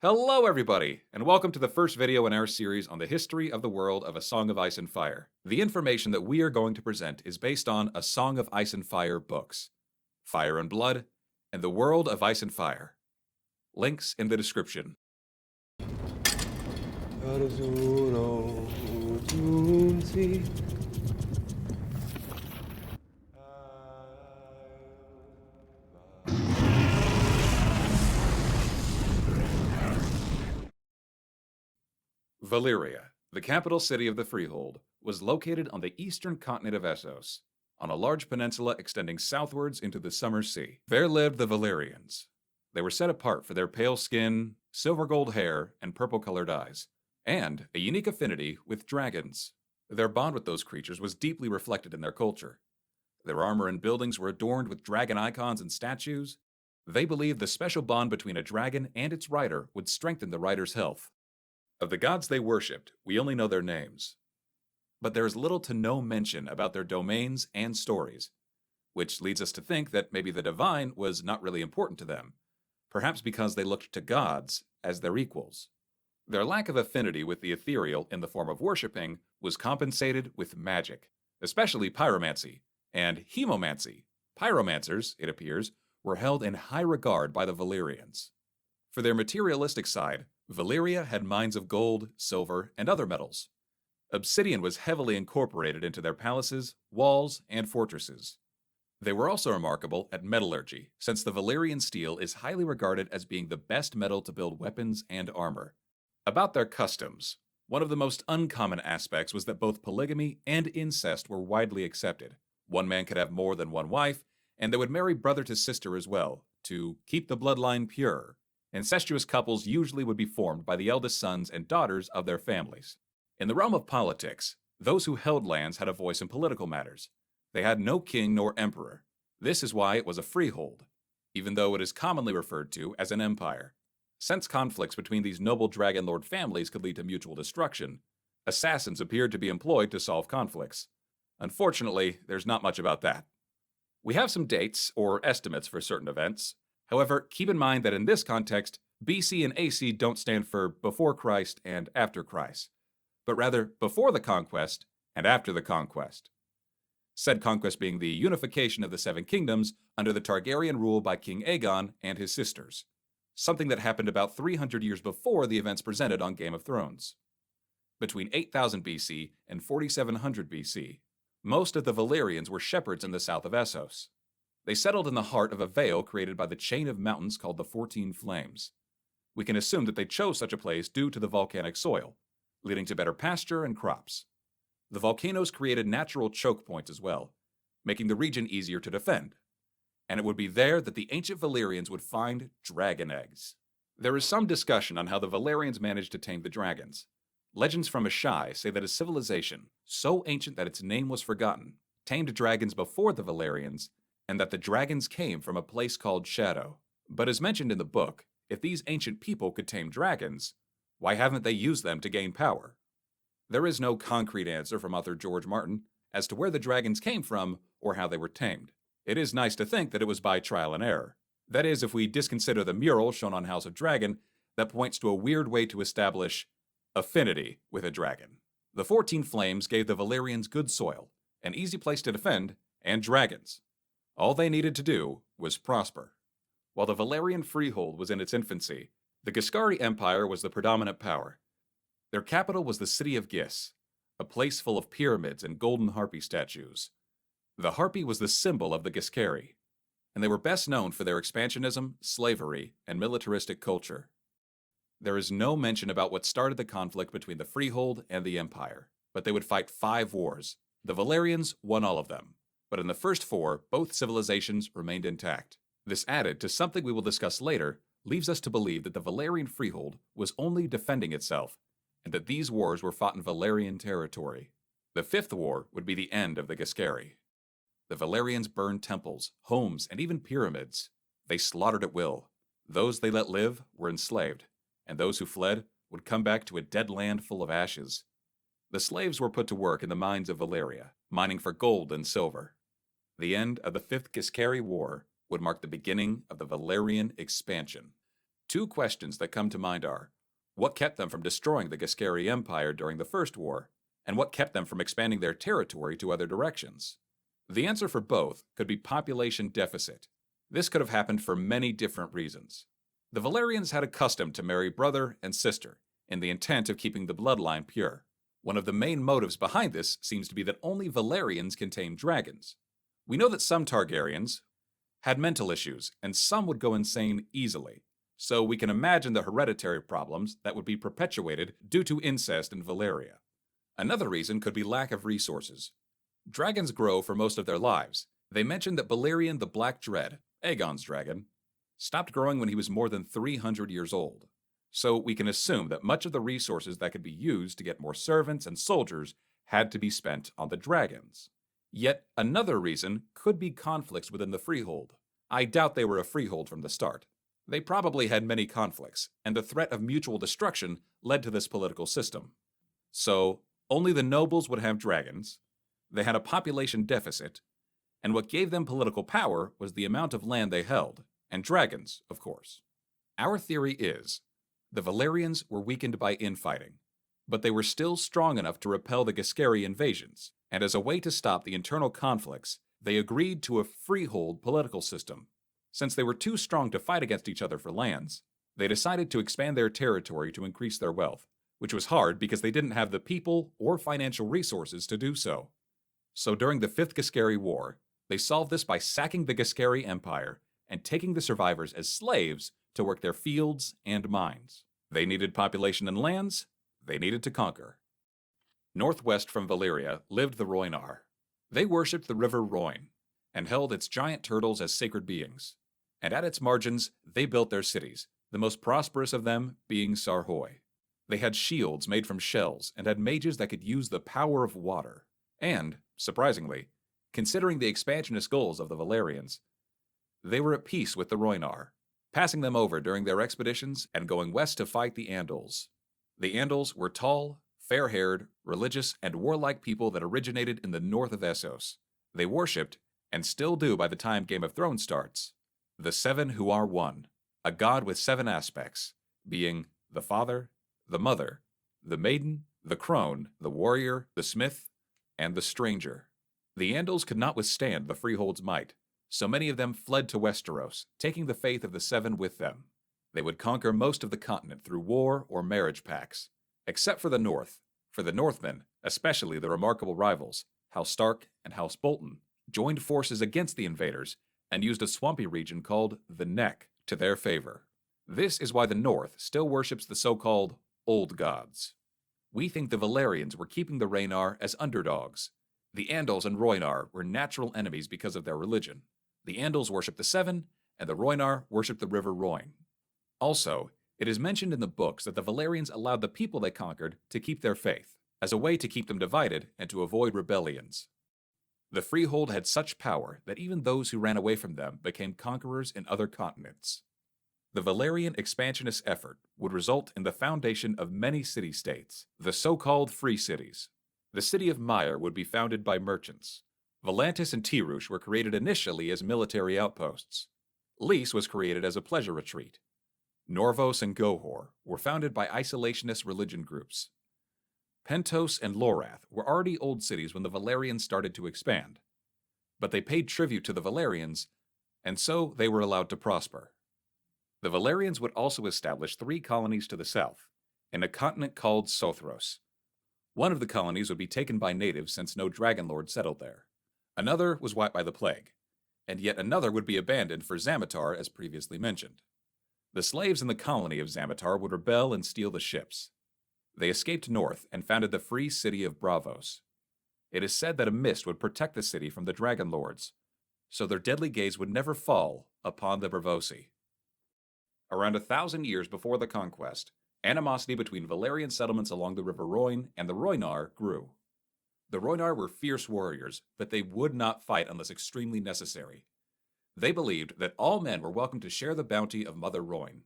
Hello everybody, and welcome to the first video in our series on the history of the world of A Song of Ice and Fire. The information that we are going to present is based on A Song of Ice and Fire books, Fire and Blood, and The World of Ice and Fire. Links in the description. Valyria, the capital city of the Freehold, was located on the eastern continent of Essos, on a large peninsula extending southwards into the Summer Sea. There lived the Valyrians. They were set apart for their pale skin, silver gold hair, and purple-colored eyes, and a unique affinity with dragons. Their bond with those creatures was deeply reflected in their culture. Their armor and buildings were adorned with dragon icons and statues. They believed the special bond between a dragon and its rider would strengthen the rider's health. Of the gods they worshipped, we only know their names. But there is little to no mention about their domains and stories, which leads us to think that maybe the divine was not really important to them, perhaps because they looked to gods as their equals. Their lack of affinity with the ethereal in the form of worshipping was compensated with magic, especially pyromancy and hemomancy. Pyromancers, it appears, were held in high regard by the Valyrians. For their materialistic side, Valyria had mines of gold, silver, and other metals. Obsidian was heavily incorporated into their palaces, walls, and fortresses. They were also remarkable at metallurgy, since the Valyrian steel is highly regarded as being the best metal to build weapons and armor. About their customs, one of the most uncommon aspects was that both polygamy and incest were widely accepted. One man could have more than one wife, and they would marry brother to sister as well, to keep the bloodline pure. Incestuous couples usually would be formed by the eldest sons and daughters of their families. In the realm of politics, those who held lands had a voice in political matters. They had no king nor emperor. This is why it was a freehold, even though it is commonly referred to as an empire. Since conflicts between these noble Dragonlord families could lead to mutual destruction, assassins appeared to be employed to solve conflicts. Unfortunately, there's not much about that. We have some dates or estimates for certain events. However, keep in mind that in this context, BC and AC don't stand for before Christ and after Christ, but rather before the conquest and after the conquest. Said conquest being the unification of the Seven Kingdoms under the Targaryen rule by King Aegon and his sisters, something that happened about 300 years before the events presented on Game of Thrones. Between 8000 BC and 4700 BC, most of the Valyrians were shepherds in the south of Essos. They settled in the heart of a vale created by the chain of mountains called the 14 Flames. We can assume that they chose such a place due to the volcanic soil, leading to better pasture and crops. The volcanoes created natural choke points as well, making the region easier to defend. And it would be there that the ancient Valyrians would find dragon eggs. There is some discussion on how the Valyrians managed to tame the dragons. Legends from Asshai say that a civilization, so ancient that its name was forgotten, tamed dragons before the Valyrians, and that the dragons came from a place called Shadow. But as mentioned in the book, if these ancient people could tame dragons, why haven't they used them to gain power? There is no concrete answer from author George Martin as to where the dragons came from or how they were tamed. It is nice to think that it was by trial and error. That is, if we disconsider the mural shown on House of Dragon that points to a weird way to establish affinity with a dragon. The 14 Flames gave the Valyrians good soil, an easy place to defend, and dragons. All they needed to do was prosper. While the Valyrian Freehold was in its infancy, the Ghiscari Empire was the predominant power. Their capital was the city of Gis, a place full of pyramids and golden harpy statues. The harpy was the symbol of the Ghiscari, and they were best known for their expansionism, slavery, and militaristic culture. There is no mention about what started the conflict between the Freehold and the Empire, but they would fight 5 wars. The Valyrians won all of them. But in the first 4, both civilizations remained intact. This added to something we will discuss later, leaves us to believe that the Valyrian Freehold was only defending itself, and that these wars were fought in Valyrian territory. The 5th war would be the end of the Ghiscari. The Valyrians burned temples, homes, and even pyramids. They slaughtered at will. Those they let live were enslaved, and those who fled would come back to a dead land full of ashes. The slaves were put to work in the mines of Valyria, mining for gold and silver. The end of the 5th Ghiscari War would mark the beginning of the Valyrian expansion. Two questions that come to mind are, what kept them from destroying the Ghiscari Empire during the First War, and what kept them from expanding their territory to other directions? The answer for both could be population deficit. This could have happened for many different reasons. The Valyrians had a custom to marry brother and sister, in the intent of keeping the bloodline pure. One of the main motives behind this seems to be that only Valyrians can tame dragons. We know that some Targaryens had mental issues, and some would go insane easily. So we can imagine the hereditary problems that would be perpetuated due to incest in Valyria. Another reason could be lack of resources. Dragons grow for most of their lives. They mentioned that Balerion the Black Dread, Aegon's dragon, stopped growing when he was more than 300 years old. So we can assume that much of the resources that could be used to get more servants and soldiers had to be spent on the dragons. Yet another reason could be conflicts within the Freehold. I doubt they were a Freehold from the start. They probably had many conflicts, and the threat of mutual destruction led to this political system. So, only the nobles would have dragons, they had a population deficit, and what gave them political power was the amount of land they held, and dragons, of course. Our theory is, the Valyrians were weakened by infighting, but they were still strong enough to repel the Ghiscari invasions, and as a way to stop the internal conflicts, they agreed to a freehold political system. Since they were too strong to fight against each other for lands, they decided to expand their territory to increase their wealth, which was hard because they didn't have the people or financial resources to do so. So during the Fifth Ghiscari War, they solved this by sacking the Ghiscari Empire and taking the survivors as slaves to work their fields and mines. They needed population and lands, they needed to conquer. Northwest from Valyria lived the Rhoynar. They worshipped the river Rhoyne and held its giant turtles as sacred beings. And at its margins, they built their cities, the most prosperous of them being Sarhoy. They had shields made from shells and had mages that could use the power of water. And, surprisingly, considering the expansionist goals of the Valyrians, they were at peace with the Rhoynar, passing them over during their expeditions and going west to fight the Andals. The Andals were tall, fair-haired, religious, and warlike people that originated in the north of Essos. They worshipped, and still do by the time Game of Thrones starts, the Seven who are one, a god with 7 aspects, being the father, the mother, the maiden, the crone, the warrior, the smith, and the stranger. The Andals could not withstand the Freehold's might, so many of them fled to Westeros, taking the faith of the 7 with them. They would conquer most of the continent through war or marriage pacts, except for the north. For the Northmen, especially the remarkable rivals, House Stark and House Bolton, joined forces against the invaders and used a swampy region called the Neck to their favor. This is why the North still worships the so-called Old Gods. We think the Valyrians were keeping the Rhoynar as underdogs. The Andals and Rhoynar were natural enemies because of their religion. The Andals worshipped the 7, and the Rhoynar worshipped the river Rhoyne. Also, it is mentioned in the books that the Valyrians allowed the people they conquered to keep their faith, as a way to keep them divided and to avoid rebellions. The Freehold had such power that even those who ran away from them became conquerors in other continents. The Valyrian expansionist effort would result in the foundation of many city-states, the so-called Free Cities. The city of Myre would be founded by merchants. Volantis and Tyrush were created initially as military outposts. Lys was created as a pleasure retreat. Norvos and Gohor were founded by isolationist religion groups. Pentos and Lorath were already old cities when the Valyrians started to expand, but they paid tribute to the Valyrians, and so they were allowed to prosper. The Valyrians would also establish 3 colonies to the south, in a continent called Sothros. One of the colonies would be taken by natives since no Dragonlord settled there. Another was wiped by the plague, and yet another would be abandoned for Zamatar as previously mentioned. The slaves in the colony of Zamatar would rebel and steal the ships. They escaped north and founded the free city of Braavos. It is said that a mist would protect the city from the Dragonlords, so their deadly gaze would never fall upon the Braavosi. Around 1,000 years before the conquest, animosity between Valyrian settlements along the river Rhoyne and the Rhoynar grew. The Rhoynar were fierce warriors, but they would not fight unless extremely necessary. They believed that all men were welcome to share the bounty of Mother Rhoyne.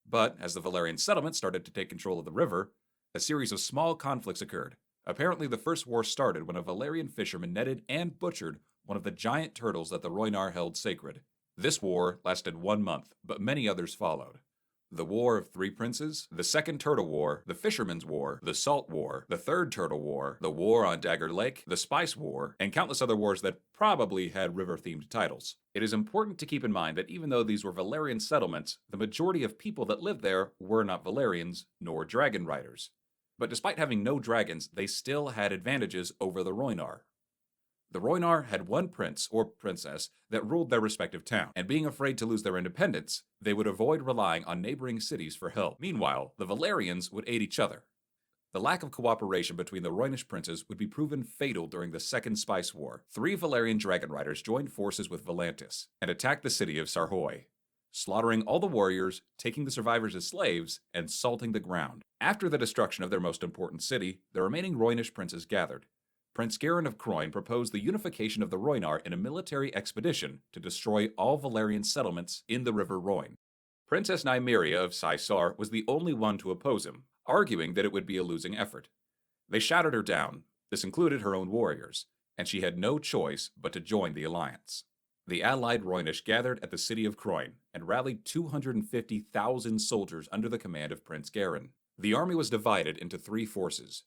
But as the Valyrian settlement started to take control of the river, a series of small conflicts occurred. Apparently, the first war started when a Valyrian fisherman netted and butchered one of the giant turtles that the Rhoynar held sacred. This war lasted 1 month, but many others followed. The War of Three Princes, the Second Turtle War, the Fisherman's War, the Salt War, the Third Turtle War, the War on Dagger Lake, the Spice War, and countless other wars that probably had river-themed titles. It is important to keep in mind that even though these were Valyrian settlements, the majority of people that lived there were not Valyrians nor dragon riders. But despite having no dragons, they still had advantages over the Rhoynar. The Rhoynar had one prince or princess that ruled their respective town, and being afraid to lose their independence, they would avoid relying on neighboring cities for help. Meanwhile, the Valyrians would aid each other. The lack of cooperation between the Rhoynish princes would be proven fatal during the Second Spice War. 3 Valyrian dragon riders joined forces with Volantis and attacked the city of Sarhoy, slaughtering all the warriors, taking the survivors as slaves, and salting the ground. After the destruction of their most important city, the remaining Rhoynish princes gathered. Prince Garin of Croyne proposed the unification of the Rhoynar in a military expedition to destroy all Valyrian settlements in the River Rhoyne. Princess Nymeria of Caesar was the only one to oppose him, arguing that it would be a losing effort. They shouted her down, this included her own warriors, and she had no choice but to join the alliance. The allied Rhoynish gathered at the city of Croyne and rallied 250,000 soldiers under the command of Prince Garin. The army was divided into 3 forces.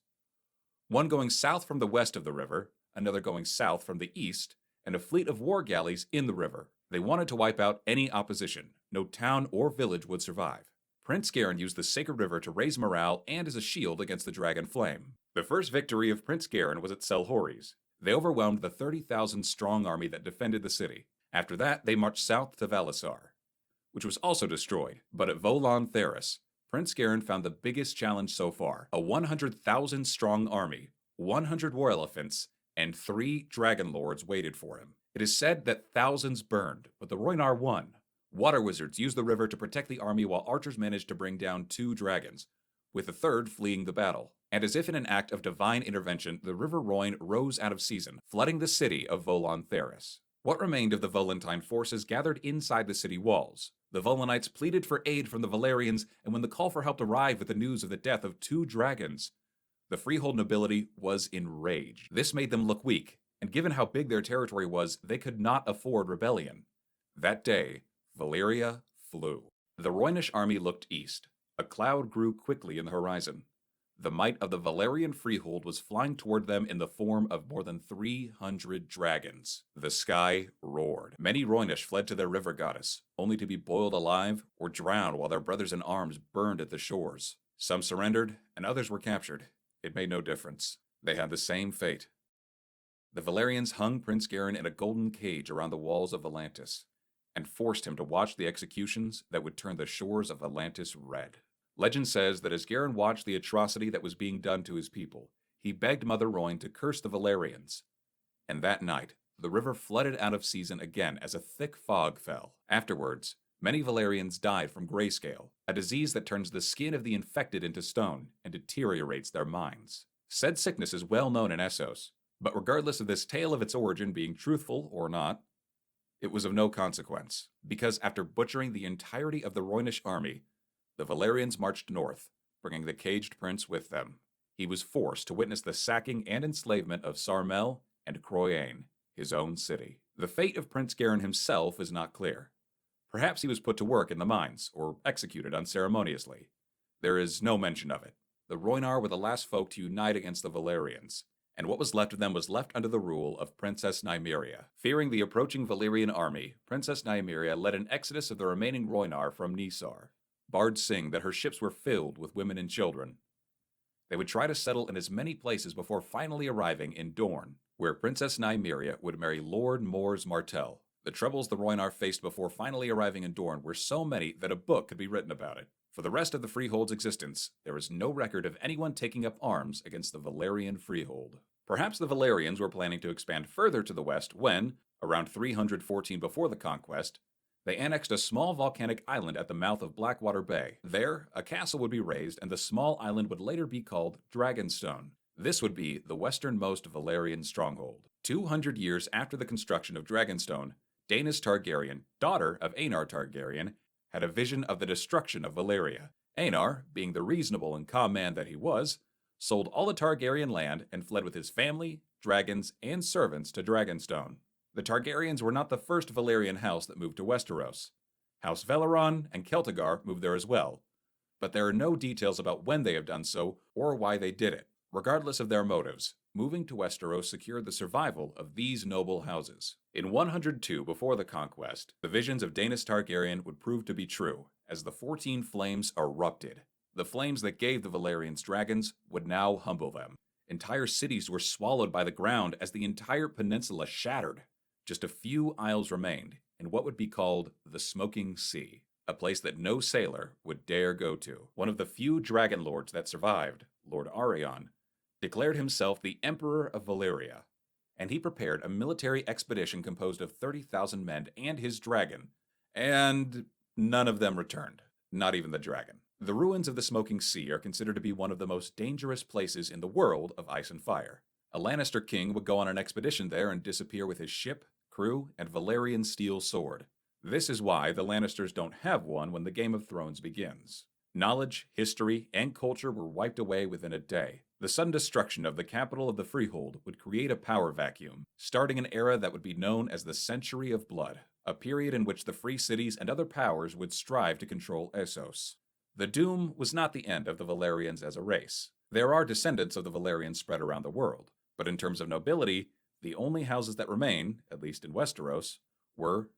One going south from the west of the river, another going south from the east, and a fleet of war galleys in the river. They wanted to wipe out any opposition. No town or village would survive. Prince Garin used the sacred river to raise morale and as a shield against the dragon flame. The first victory of Prince Garin was at Selhoris. They overwhelmed the 30,000-strong army that defended the city. After that, they marched south to Valisar, which was also destroyed. But at Volan Theris, Prince Garin found the biggest challenge so far: a 100,000-strong army, 100 war elephants, and 3 Dragonlords waited for him. It is said that thousands burned, but the Rhoynar won. Water wizards used the river to protect the army while archers managed to bring down 2 dragons, with the third fleeing the battle. And as if in an act of divine intervention, the River Rhoyne rose out of season, flooding the city of Volan Theris. What remained of the Volantine forces gathered inside the city walls. The Volanites pleaded for aid from the Valyrians, and when the call for help arrived with the news of the death of 2 dragons, the Freehold nobility was enraged. This made them look weak, and given how big their territory was, they could not afford rebellion. That day, Valyria flew. The Rhoynish army looked east. A cloud grew quickly in the horizon. The might of the Valyrian Freehold was flying toward them in the form of more than 300 dragons. The sky roared. Many Rhoynish fled to their river goddess, only to be boiled alive or drowned while their brothers in arms burned at the shores. Some surrendered, and others were captured. It made no difference. They had the same fate. The Valyrians hung Prince Garin in a golden cage around the walls of Volantis, and forced him to watch the executions that would turn the shores of Volantis red. Legend says that as Garin watched the atrocity that was being done to his people, he begged Mother Rhoyne to curse the Valyrians. And that night, the river flooded out of season again as a thick fog fell. Afterwards, many Valyrians died from grayscale, a disease that turns the skin of the infected into stone and deteriorates their minds. Said sickness is well known in Essos, but regardless of this tale of its origin being truthful or not, it was of no consequence, because after butchering the entirety of the Rhoynish army, the Valyrians marched north, bringing the caged prince with them. He was forced to witness the sacking and enslavement of Sarmel and Croyne, his own city. The fate of Prince Garin himself is not clear. Perhaps he was put to work in the mines, or executed unceremoniously. There is no mention of it. The Rhoynar were the last folk to unite against the Valyrians, and what was left of them was left under the rule of Princess Nymeria. Fearing the approaching Valyrian army, Princess Nymeria led an exodus of the remaining Rhoynar from Nisar. Bards sing that her ships were filled with women and children. They would try to settle in as many places before finally arriving in Dorne, where Princess Nymeria would marry Lord Mors Martell. The troubles the Rhoynar faced before finally arriving in Dorne were so many that a book could be written about it. For the rest of the Freehold's existence, there is no record of anyone taking up arms against the Valyrian Freehold. Perhaps the Valyrians were planning to expand further to the west when, around 314 before the conquest, they annexed a small volcanic island at the mouth of Blackwater Bay. There, a castle would be raised, and the small island would later be called Dragonstone. This would be the westernmost Valyrian stronghold. 200 years after the construction of Dragonstone, Daenerys Targaryen, daughter of Aenar Targaryen, had a vision of the destruction of Valyria. Aenar, being the reasonable and calm man that he was, sold all the Targaryen land and fled with his family, dragons, and servants to Dragonstone. The Targaryens were not the first Valyrian house that moved to Westeros. House Velaron and Celtigar moved there as well, but there are no details about when they have done so or why they did it. Regardless of their motives, moving to Westeros secured the survival of these noble houses. In 102 before the conquest, the visions of Daenerys Targaryen would prove to be true, as the 14 flames erupted. The flames that gave the Valyrians dragons would now humble them. Entire cities were swallowed by the ground as the entire peninsula shattered. Just a few isles remained in what would be called the Smoking Sea, a place that no sailor would dare go to. One of the few Dragonlords that survived, Lord Arion, declared himself the Emperor of Valyria, and he prepared a military expedition composed of 30,000 men and his dragon, and none of them returned, not even the dragon. The ruins of the Smoking Sea are considered to be one of the most dangerous places in the world of ice and fire. A Lannister king would go on an expedition there and disappear with his ship, crew, and Valyrian steel sword. This is why the Lannisters don't have one when the Game of Thrones begins. Knowledge, history, and culture were wiped away within a day. The sudden destruction of the capital of the Freehold would create a power vacuum, starting an era that would be known as the Century of Blood, a period in which the free cities and other powers would strive to control Essos. The Doom was not the end of the Valyrians as a race. There are descendants of the Valyrians spread around the world, but in terms of nobility, the only houses that remain, at least in Westeros, were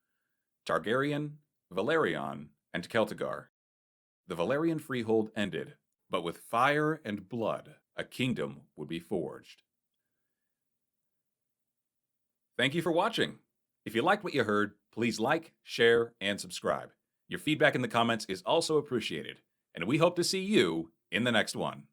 Targaryen, Valyrian, and Celtigar. The Valyrian Freehold ended, but with fire and blood, a kingdom would be forged. Thank you for watching. If you liked what you heard, please like, share, and subscribe. Your feedback in the comments is also appreciated, and we hope to see you in the next one.